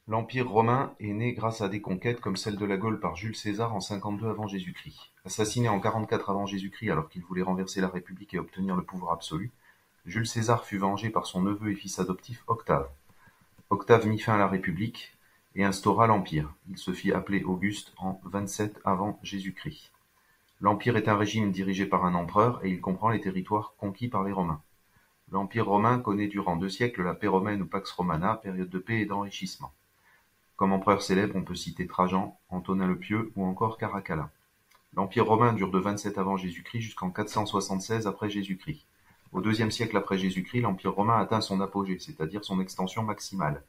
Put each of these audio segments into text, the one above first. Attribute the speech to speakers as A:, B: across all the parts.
A: L'Empire romain est né grâce à des conquêtes comme celle de la Gaule par Jules César en 52 avant Jésus-Christ. Assassiné en 44 avant Jésus-Christ alors qu'il voulait renverser la République et obtenir le pouvoir absolu, Jules César fut vengé par son neveu et fils adoptif Octave. Octave mit fin à la République et instaura l'Empire. Il se fit appeler Auguste en 27 avant Jésus-Christ. L'Empire est un régime dirigé par un empereur et il comprend les territoires conquis par les Romains. L'Empire romain connaît durant 2 siècles la paix romaine ou Pax Romana, période de paix et d'enrichissement. Comme empereur célèbre, on peut citer Trajan, Antonin le Pieux ou encore Caracalla. L'Empire romain dure de 27 avant Jésus-Christ jusqu'en 476 après Jésus-Christ. Au IIe siècle après Jésus-Christ, l'Empire romain atteint son apogée, c'est-à-dire son extension maximale.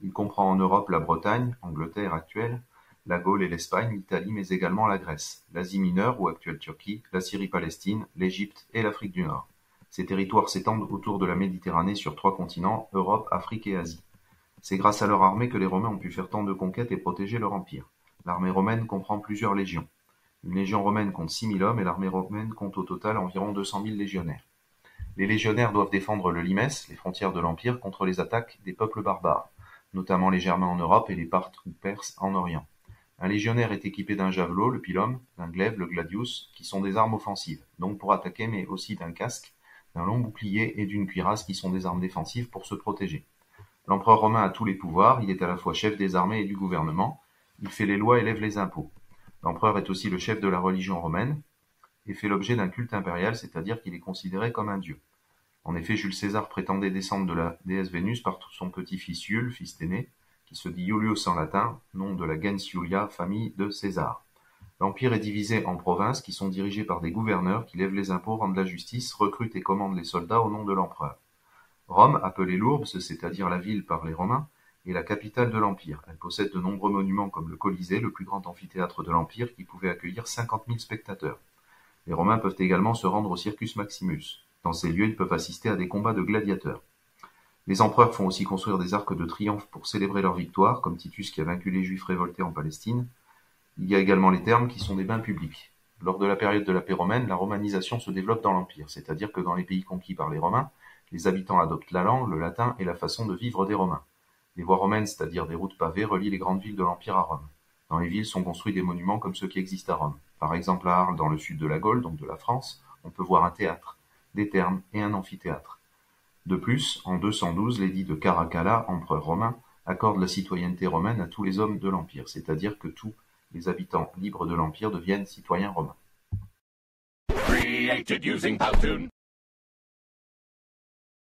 A: Il comprend en Europe la Bretagne, Angleterre actuelle, la Gaule et l'Espagne, l'Italie, mais également la Grèce, l'Asie mineure ou actuelle Turquie, la Syrie-Palestine, l'Égypte et l'Afrique du Nord. Ces territoires s'étendent autour de la Méditerranée sur 3 continents, Europe, Afrique et Asie. C'est grâce à leur armée que les Romains ont pu faire tant de conquêtes et protéger leur empire. L'armée romaine comprend plusieurs légions. Une légion romaine compte 6 000 hommes et l'armée romaine compte au total environ 200 000 légionnaires. Les légionnaires doivent défendre le limès, les frontières de l'empire, contre les attaques des peuples barbares, notamment les Germains en Europe et les Parthes ou Perses en Orient. Un légionnaire est équipé d'un javelot, le pilum, d'un glaive, le gladius, qui sont des armes offensives, donc pour attaquer, mais aussi d'un casque, d'un long bouclier et d'une cuirasse qui sont des armes défensives pour se protéger. L'empereur romain a tous les pouvoirs, il est à la fois chef des armées et du gouvernement, il fait les lois et lève les impôts. L'empereur est aussi le chef de la religion romaine et fait l'objet d'un culte impérial, c'est-à-dire qu'il est considéré comme un dieu. En effet, Jules César prétendait descendre de la déesse Vénus par son petit-fils Iule, fils aîné, qui se dit Iulius en latin, nom de la gens Iulia, famille de César. L'empire est divisé en provinces qui sont dirigées par des gouverneurs qui lèvent les impôts, rendent la justice, recrutent et commandent les soldats au nom de l'empereur. Rome, appelée l'Urbs, c'est-à-dire la ville par les Romains, est la capitale de l'Empire. Elle possède de nombreux monuments comme le Colisée, le plus grand amphithéâtre de l'Empire, qui pouvait accueillir 50 000 spectateurs. Les Romains peuvent également se rendre au Circus Maximus. Dans ces lieux, ils peuvent assister à des combats de gladiateurs. Les empereurs font aussi construire des arcs de triomphe pour célébrer leur victoire, comme Titus qui a vaincu les Juifs révoltés en Palestine. Il y a également les thermes qui sont des bains publics. Lors de la période de la paix romaine, la romanisation se développe dans l'Empire, c'est-à-dire que dans les pays conquis par les Romains, les habitants adoptent la langue, le latin et la façon de vivre des Romains. Les voies romaines, c'est-à-dire des routes pavées, relient les grandes villes de l'Empire à Rome. Dans les villes sont construits des monuments comme ceux qui existent à Rome. Par exemple, à Arles, dans le sud de la Gaule, donc de la France, on peut voir un théâtre, des thermes et un amphithéâtre. De plus, en 212, l'édit de Caracalla, empereur romain, accorde la citoyenneté romaine à tous les hommes de l'Empire, c'est-à-dire que tous les habitants libres de l'Empire deviennent citoyens romains.